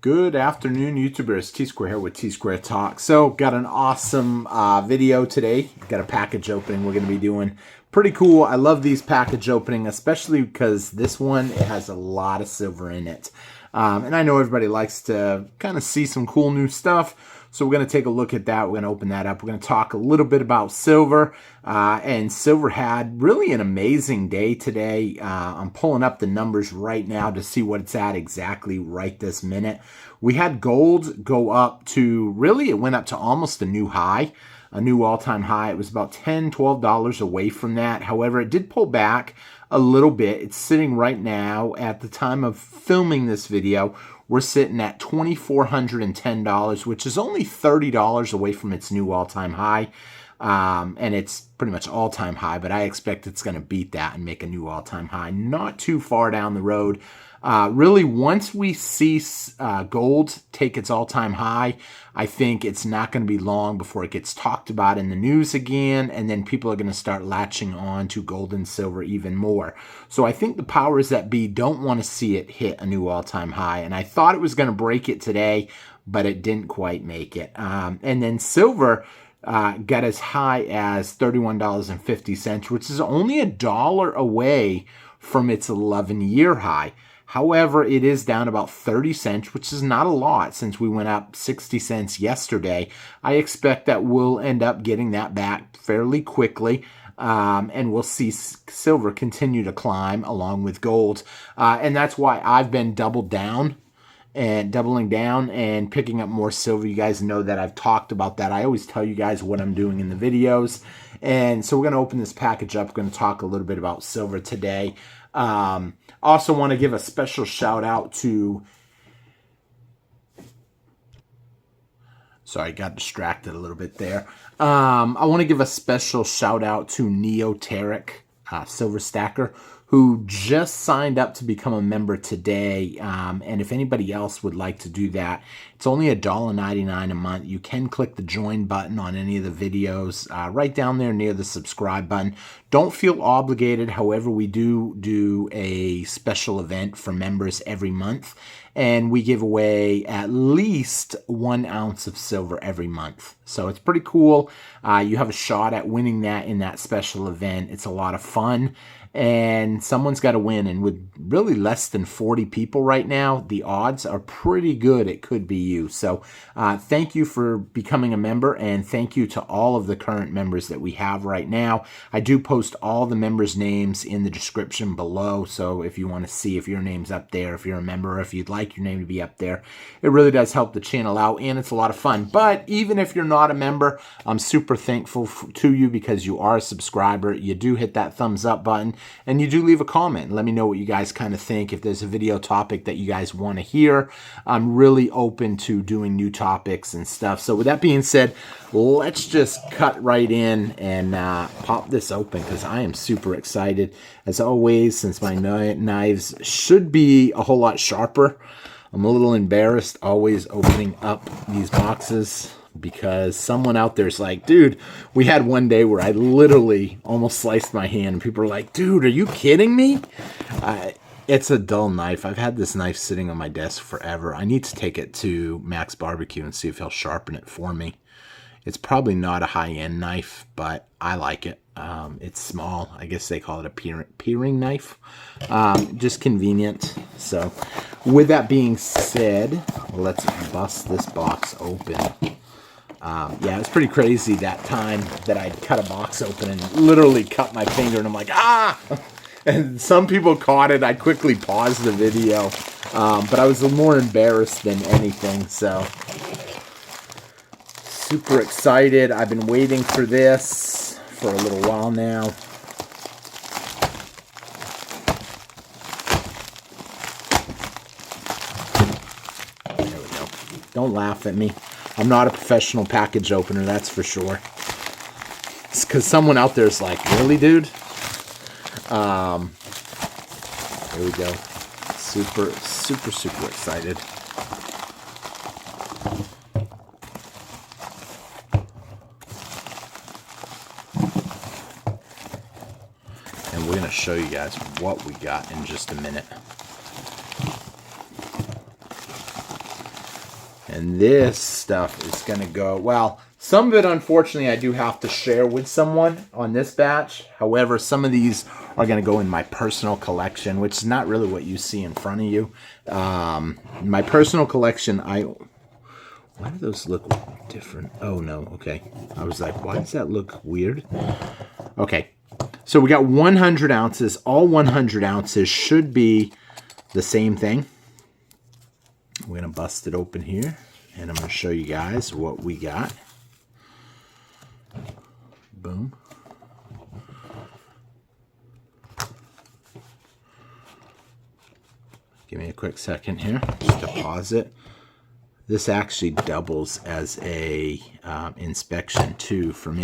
Good afternoon, YouTubers. T-Square here with T-Square Talk. So, got an awesome video today. Got a package opening we're going to be doing. Pretty cool. I love these package opening, especially because this one, it has a lot of silver in it. And I know everybody likes to kind of see some cool new stuff. So we're going to take a look at that. We're going to open that up. We're going to talk a little bit about silver. And silver had really an amazing day today. I'm pulling up the numbers right now to see what it's at exactly right this minute. We had gold go up to, really it went up to almost a new high, a new all-time high. It was about $10, $12 away from that. However, it did pull back a little bit. It's sitting right now at the time of filming this video. We're sitting at $2,410, which is only $30 away from its new all-time high. And it's pretty much all-time high, but I expect it's going to beat that and make a new all-time high. Not too far down the road. Really, once we see gold take its all-time high, I think it's not going to be long before it gets talked about in the news again, and then people are going to start latching on to gold and silver even more. So I think the powers that be don't want to see it hit a new all-time high, and I thought it was going to break it today, but it didn't quite make it. And then silver got as high as $31.50, which is only $1 away from its 11-year high. However, it is down about 30 cents, which is not a lot since we went up 60 cents yesterday. I expect that we'll end up getting that back fairly quickly, and we'll see silver continue to climb along with gold. And that's why I've been doubling down and picking up more silver. You guys know that I've talked about that. I always tell you guys what I'm doing in the videos. And so we're going to open this package up. We're going to talk a little bit about silver today. Also want to give a special shout out to, sorry, got distracted a little bit there. I want to give a special shout out to Neoteric Silver Stacker, who just signed up to become a member today. And if anybody else would like to do that, it's only $1.99 a month. You can click the join button on any of the videos right down there near the subscribe button. Don't feel obligated. However, we do a special event for members every month, and we give away at least 1 ounce of silver every month. So it's pretty cool. You have a shot at winning that in that special event. It's a lot of fun. And someone's got to win. And with really less than 40 people right now, the odds are pretty good it could be you. So thank you for becoming a member, and thank you to all of the current members that we have right now. I do post all the members' names in the description below. So if you want to see if your name's up there, if you're a member, if you'd like your name to be up there, it really does help the channel out, and it's a lot of fun. But even if you're not a member, I'm super thankful to you because you are a subscriber. You do hit that thumbs up button, and you do leave a comment. Let me know what you guys kind of think. If there's a video topic that you guys want to hear, I'm really open to doing new topics and stuff. So with that being said, let's just cut right in and pop this open because I am super excited. As always, since my knives should be a whole lot sharper, I'm a little embarrassed always opening up these boxes, because someone out there's like, dude, we had one day where I literally almost sliced my hand, and people are like, dude, are you kidding me? It's a dull knife. I've had this knife sitting on my desk forever. I need to take it to Max Barbecue and see if he'll sharpen it for me. It's probably not a high-end knife, but I like it. It's small. I guess they call it a peering knife. Just convenient. So with that being said, let's bust this box open. Yeah, it was pretty crazy that time that I'd cut a box open and literally cut my finger, and I'm like, ah! And some people caught it. I quickly paused the video, but I was more embarrassed than anything, so super excited. I've been waiting for this for a little while now. There we go. Don't laugh at me. I'm not a professional package opener, that's for sure. It's because someone out there is like, really, dude? Here we go. Super excited. And we're going to show you guys what we got in just a minute. And this stuff is going to go, well, some of it, unfortunately, I do have to share with someone on this batch. However, some of these are going to go in my personal collection, which is not really what you see in front of you. My personal collection, why do those look different? Oh, no, okay. I was like, why does that look weird? Okay, so we got 100 ounces. All 100 ounces should be the same thing. We're going to bust it open here, and I'm going to show you guys what we got. Boom. Give me a quick second here just to pause it. This actually doubles as a inspection too for me.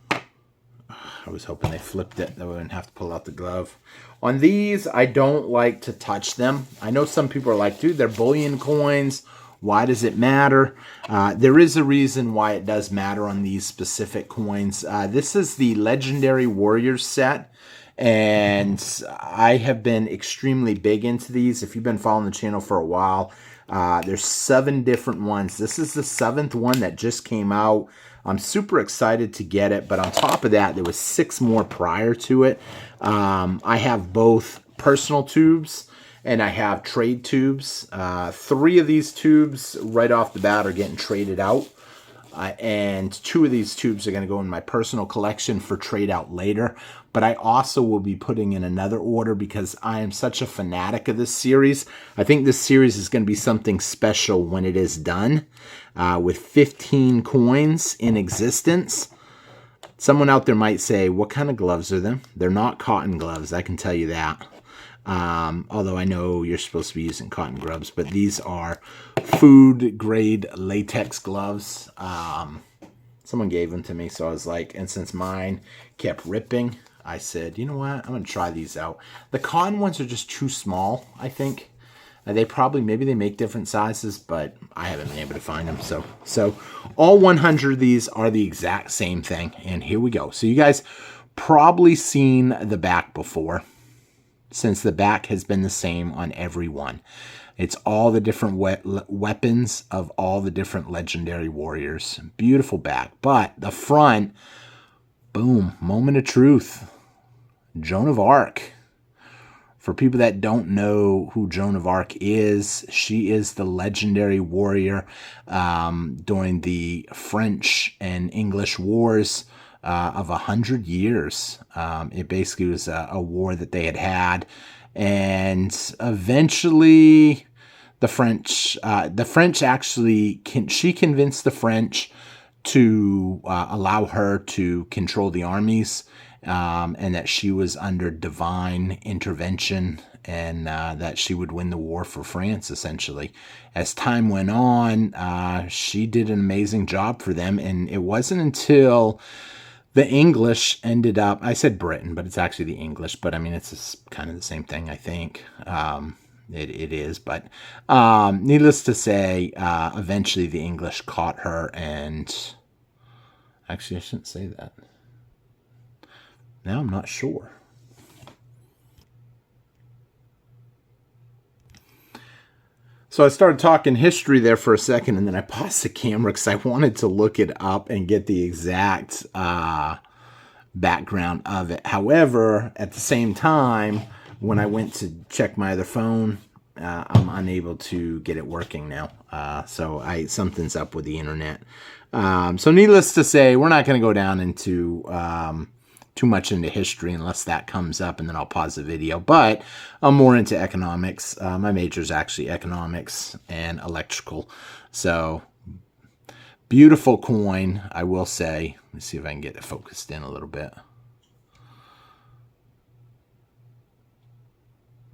I was hoping they flipped it, that we wouldn't have to pull out the glove. On these, I don't like to touch them. I know some people are like, dude, they're bullion coins. Why does it matter? There is a reason why it does matter on these specific coins. This is the Legendary Warriors set, and I have been extremely big into these. If you've been following the channel for a while, there's 7 different ones. This is the 7th one that just came out. I'm super excited to get it, but on top of that, there was 6 more prior to it. I have both personal tubes and I have trade tubes. 3 of these tubes right off the bat are getting traded out. And 2 of these tubes are going to go in my personal collection for trade out later. But I also will be putting in another order because I am such a fanatic of this series. I think this series is going to be something special when it is done. With 15 coins in existence. Someone out there might say, what kind of gloves are them? They're not cotton gloves, I can tell you that. Although I know you're supposed to be using cotton gloves, but these are food grade latex gloves. Someone gave them to me, so I was like, and since mine kept ripping, I said, you know what, I'm going to try these out. The cotton ones are just too small, I think. Maybe they make different sizes, but I haven't been able to find them. So all 100 of these are the exact same thing. And here we go. So you guys probably seen the back before, since the back has been the same on every one. It's all the different weapons of all the different legendary warriors. Beautiful back. But the front, boom, moment of truth. Joan of Arc. For people that don't know who Joan of Arc is, she is the legendary warrior during the French and English wars of 100 years. It basically was a war that they had. And eventually the French actually, she convinced the French to allow her to control the armies. And that she was under divine intervention and that she would win the war for France, essentially. As time went on, she did an amazing job for them, and it wasn't until the English ended up, I said Britain, but it's actually the English, but I mean, it's kind of the same thing, I think. It is, but needless to say, eventually the English caught her, and actually, I shouldn't say that. Now I'm not sure. So I started talking history there for a second, and then I paused the camera because I wanted to look it up and get the exact background of it. However, at the same time, when I went to check my other phone, I'm unable to get it working now. So something's up with the internet. So needless to say, we're not going to go down into too much into history unless that comes up, and then I'll pause the video. But I'm more into economics. My major is actually economics and electrical. So beautiful coin, I will say. Let me see if I can get it focused in a little bit.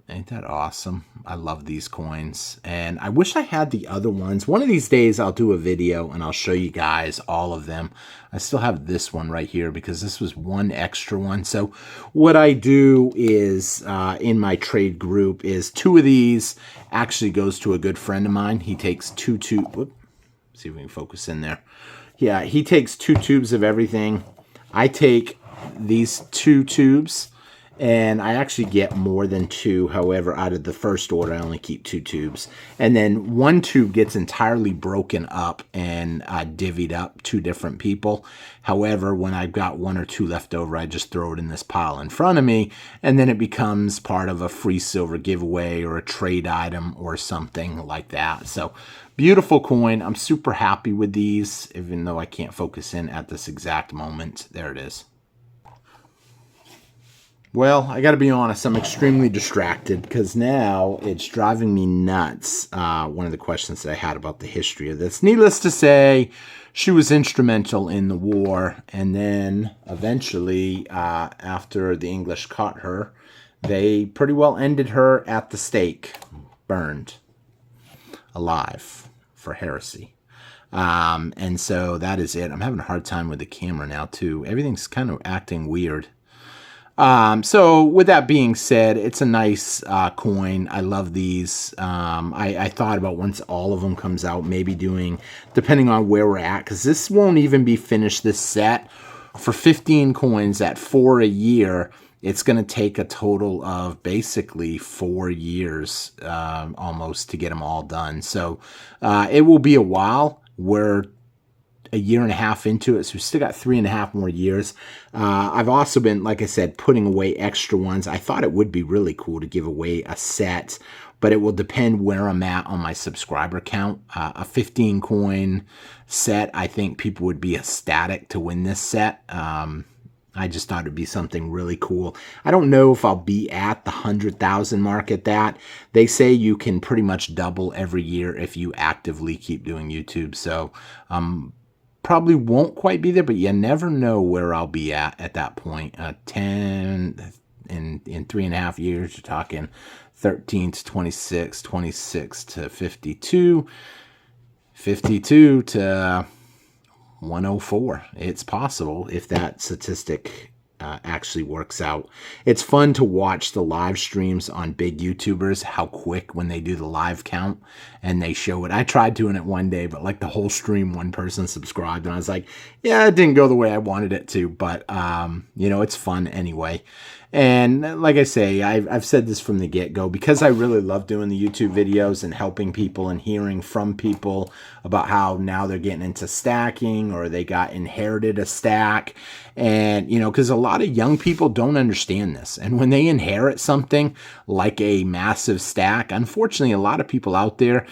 Ain't that awesome? I love these coins, and I wish I had the other ones. One of these days I'll do a video and I'll show you guys all of them. I still have this one right here because this was one extra one. So what I do is in my trade group is 2 of these actually goes to a good friend of mine. He takes 2 tubes. See if we can focus in there. Yeah, he takes 2 tubes of everything. I take these 2 tubes, And I actually get more than 2. However, out of the first order, I only keep 2 tubes. And then 1 tube gets entirely broken up and divvied up to different people. However, when I've got 1 or 2 left over, I just throw it in this pile in front of me, and then it becomes part of a free silver giveaway or a trade item or something like that. So beautiful coin. I'm super happy with these, even though I can't focus in at this exact moment. There it is. Well, I got to be honest, I'm extremely distracted because now it's driving me nuts. One of the questions that I had about the history of this. Needless to say, she was instrumental in the war, and then eventually, after the English caught her, they pretty well ended her at the stake, burned alive for heresy. And so that is it. I'm having a hard time with the camera now, too. Everything's kind of acting weird. So with that being said, it's a nice coin. I love these. I thought about once all of them comes out, maybe doing, depending on where we're at, because this won't even be finished, this set. For 15 coins at 4 a year, it's going to take a total of basically 4 years almost to get them all done. So it will be a while. We're a year and a half into it, so we've still got 3.5 more years. I've also been, like I said, putting away extra ones. I thought it would be really cool to give away a set, but it will depend where I'm at on my subscriber count. A 15 coin set, I think people would be ecstatic to win this set. I just thought it'd be something really cool. I don't know if I'll be at the 100,000 mark at that. They say you can pretty much double every year if you actively keep doing YouTube. So probably won't quite be there, but you never know where I'll be at that point. 10 in 3.5 years, you're talking 13 to 26, 26 to 52, 52 to 104. It's possible if that statistic actually works out. It's fun to watch the live streams on big YouTubers, how quick when they do the live count and they show it. I tried doing it one day, but like the whole stream, one person subscribed and I was like, yeah, it didn't go the way I wanted it to, but you know, it's fun anyway. And like I say, I've said this from the get-go, because I really love doing the YouTube videos and helping people and hearing from people about how now they're getting into stacking or they got inherited a stack. And, you know, because a lot of young people don't understand this. And when they inherit something like a massive stack, unfortunately, a lot of people out there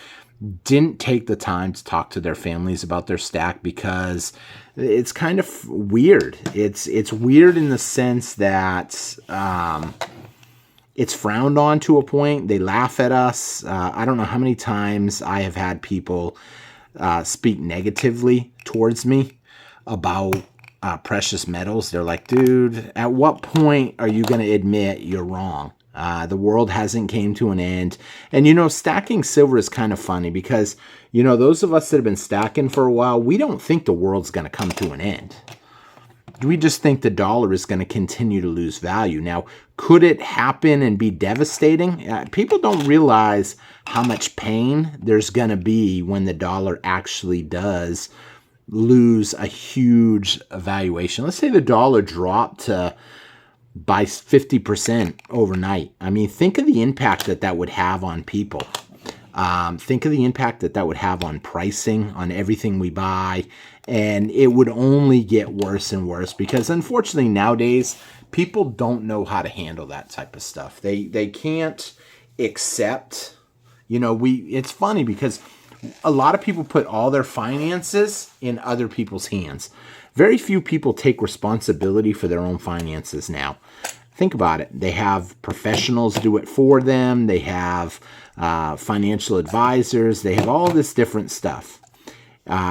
didn't take the time to talk to their families about their stack because it's kind of weird. It's weird in the sense that it's frowned on to a point. They laugh at us. I don't know how many times I have had people speak negatively towards me about precious metals. They're like, dude, at what point are you going to admit you're wrong? The world hasn't came to an end. And, you know, stacking silver is kind of funny because, you know, those of us that have been stacking for a while, we don't think the world's going to come to an end. We just think the dollar is going to continue to lose value. Now, could it happen and be devastating? People don't realize how much pain there's going to be when the dollar actually does lose a huge valuation. Let's say the dollar dropped to by 50% overnight. I mean, think of the impact that that would have on people. Think of the impact that that would have on pricing, on everything we buy. And it would only get worse and worse because unfortunately nowadays, people don't know how to handle that type of stuff. They can't accept, you know, it's funny because a lot of people put all their finances in other people's hands. Very few people take responsibility for their own finances now. Think about it. They have professionals do it for them. They have financial advisors. They have all this different stuff.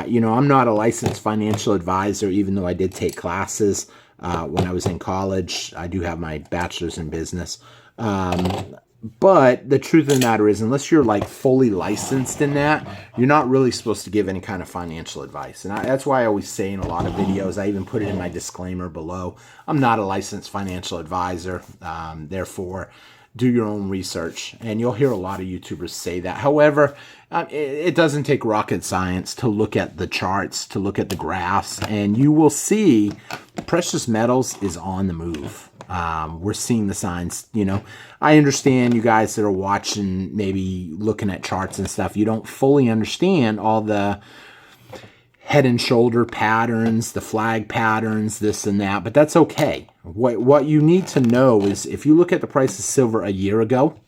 You know, I'm not a licensed financial advisor, even though I did take classes when I was in college. I do have my bachelor's in business. But the truth of the matter is, unless you're like fully licensed in that, you're not really supposed to give any kind of financial advice. And that's why I always say in a lot of videos, I even put it in my disclaimer below, I'm not a licensed financial advisor. Therefore, do your own research. And you'll hear a lot of YouTubers say that. However, it doesn't take rocket science to look at the charts, to look at the graphs, and you will see precious metals is on the move. We're seeing the signs. I understand you guys that are watching, maybe looking at charts and stuff, you don't fully understand all the head and shoulder patterns, the flag patterns, this and that, but that's okay. What you need to know is, if you look at the price of silver a year ago,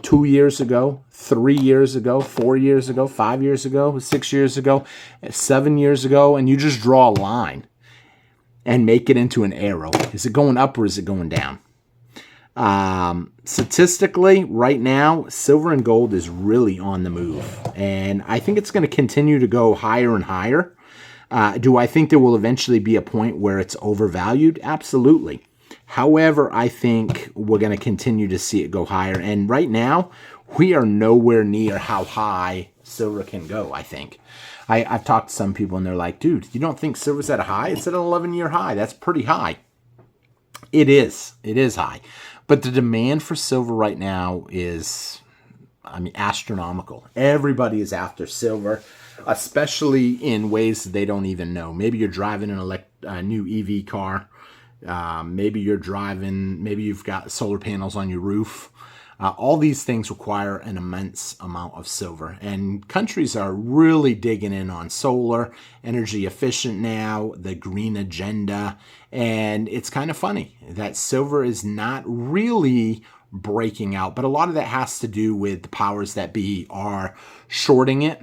2 years ago, 3 years ago, 4 years ago, 5 years ago, 6 years ago, 7 years ago, and you just draw a line and make it into an arrow. Is it going up or is it going down? Statistically, right now, silver and gold is really on the move. And I think it's going to continue to go higher and higher. Do I think there will eventually be a point where it's overvalued? Absolutely. However, I think we're going to continue to see it go higher. And right now, we are nowhere near how high silver can go, I think. I've talked to some people and they're like, dude, you don't think silver's at a high? It's at an 11-year high. That's pretty high. It is. It is high. But the demand for silver right now is, astronomical. Everybody is after silver, especially in ways that they don't even know. Maybe you're driving a new EV car. Maybe you've got solar panels on your roof. All these things require an immense amount of silver, and countries are really digging in on solar, energy efficient now, the green agenda, and it's kind of funny that silver is not really breaking out, but a lot of that has to do with the powers that be are shorting it.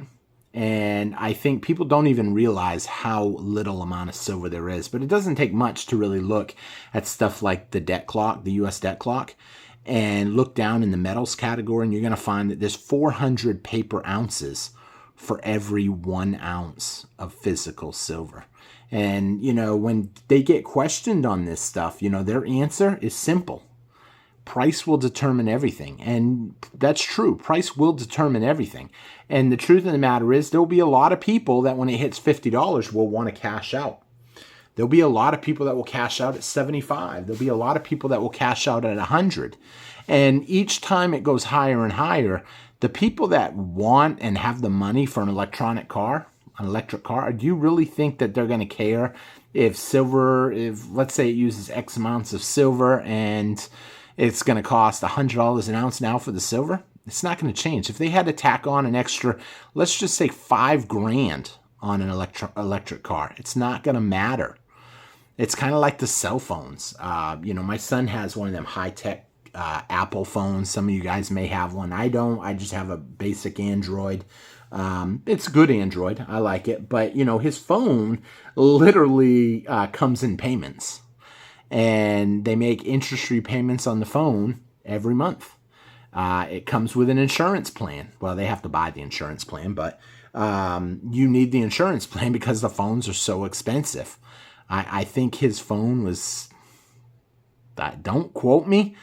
And I think people don't even realize how little amount of silver there is. But it doesn't take much to really look at stuff like the debt clock, the U.S. debt clock, and look down in the metals category, and you're going to find that there's 400 paper ounces for every 1 ounce of physical silver. And, when they get questioned on this stuff, their answer is simple. Price will determine everything. And that's true. Price will determine everything. And the truth of the matter is, there'll be a lot of people that when it hits $50 will want to cash out. There'll be a lot of people that will cash out at 75. There'll be a lot of people that will cash out at 100. And each time it goes higher and higher, the people that want and have the money for an electric car, do you really think that they're going to care if let's say it uses X amounts of silver and it's going to cost $100 an ounce now for the silver? It's not going to change. If they had to tack on an extra, let's just say $5,000 on an electric car, it's not going to matter. It's kind of like the cell phones. My son has one of them high-tech Apple phones. Some of you guys may have one. I don't. I just have a basic Android. It's good Android. I like it. But, his phone literally comes in payments. And they make interest-free payments on the phone every month. It comes with an insurance plan. Well, they have to buy the insurance plan, but you need the insurance plan because the phones are so expensive. I think his phone was, don't quote me,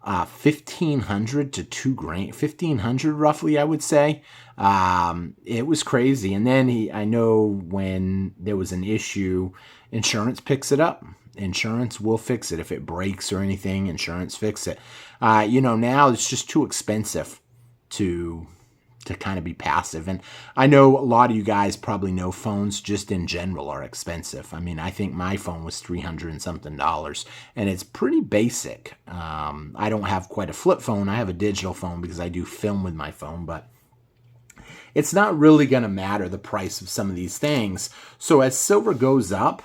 $1,500 to $2,000, $1,500 roughly, I would say. It was crazy. And then I know when there was an issue, insurance picks it up. Insurance will fix it. If it breaks or anything, insurance fix it. Now it's just too expensive to kind of be passive. And I know a lot of you guys probably know phones just in general are expensive. I think my phone was $300 and something, and it's pretty basic. I don't have quite a flip phone. I have a digital phone because I do film with my phone, but it's not really going to matter the price of some of these things. So as silver goes up,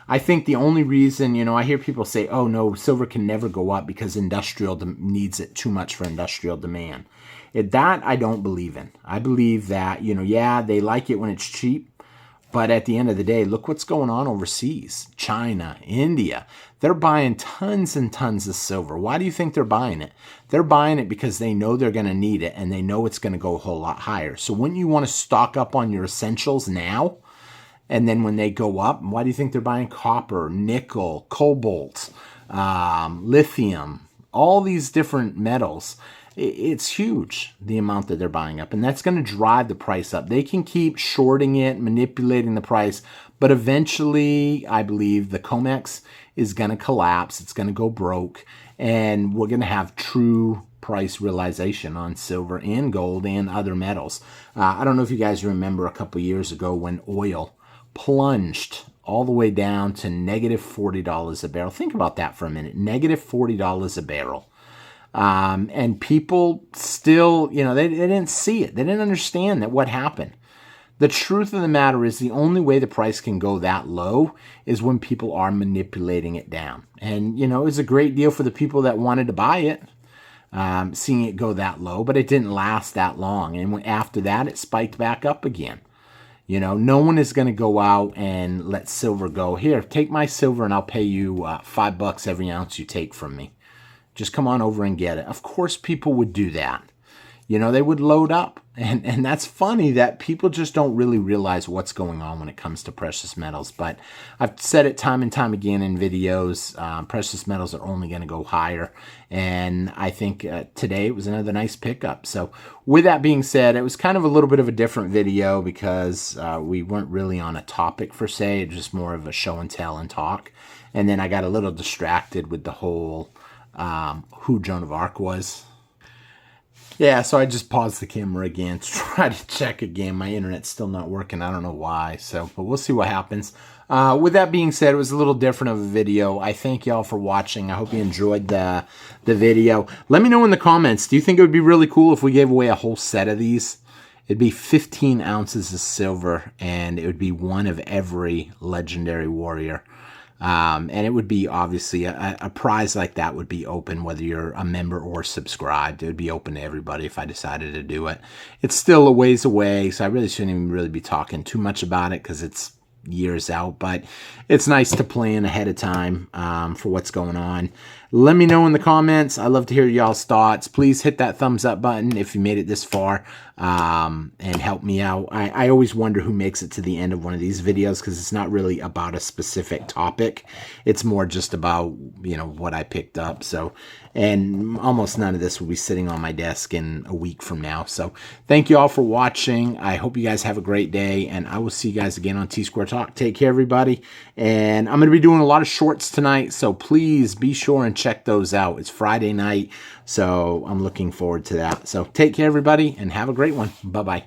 I think the only reason, I hear people say, oh no, silver can never go up because industrial needs it too much for industrial demand. That I don't believe in. I believe that, they like it when it's cheap, but at the end of the day, look what's going on overseas. China, India, they're buying tons and tons of silver. Why do you think they're buying it? They're buying it because they know they're going to need it and they know it's going to go a whole lot higher. So wouldn't you want to stock up on your essentials now? And then when they go up, why do you think they're buying copper, nickel, cobalt, lithium, all these different metals? It's huge, the amount that they're buying up. And that's going to drive the price up. They can keep shorting it, manipulating the price. But eventually, I believe the COMEX is going to collapse. It's going to go broke. And we're going to have true price realization on silver and gold and other metals. I don't know if you guys remember a couple years ago when oil plunged all the way down to negative $40 a barrel. Think about that for a minute. Negative $40 a barrel. And people still, they didn't see it. They didn't understand that what happened. The truth of the matter is the only way the price can go that low is when people are manipulating it down. And, it was a great deal for the people that wanted to buy it, seeing it go that low, but it didn't last that long. And after that, it spiked back up again. No one is going to go out and let silver go. Here, take my silver and I'll pay you $5 every ounce you take from me. Just come on over and get it. Of course, people would do that. They would load up. And that's funny that people just don't really realize what's going on when it comes to precious metals. But I've said it time and time again in videos, precious metals are only going to go higher. And I think today it was another nice pickup. So with that being said, it was kind of a little bit of a different video because we weren't really on a topic per se. It was just more of a show and tell and talk. And then I got a little distracted with the whole who Joan of Arc was. Yeah, so I just paused the camera again to try to check again. My internet's still not working. I don't know why. But we'll see what happens. With that being said, it was a little different of a video. I thank y'all for watching. I hope you enjoyed the video. Let me know in the comments. Do you think it would be really cool if we gave away a whole set of these? It'd be 15 ounces of silver, and it would be one of every legendary warrior. And it would be obviously a prize like that would be open whether you're a member or subscribed. It would be open to everybody if I decided to do it. It's still a ways away, so I really shouldn't even really be talking too much about it because it's years out, but it's nice to plan ahead of time for what's going on. Let me know in the comments. I love to hear y'all's thoughts. Please hit that thumbs up button if you made it this far and help me out. I always wonder who makes it to the end of one of these videos because it's not really about a specific topic. It's more just about, what I picked up. So, and almost none of this will be sitting on my desk in a week from now. So thank you all for watching. I hope you guys have a great day, and I will see you guys again on T-Square Talk. Take care, everybody. And I'm going to be doing a lot of shorts tonight, so please be sure and check those out. It's Friday night, so I'm looking forward to that. So take care, everybody, and have a great one. Bye-bye.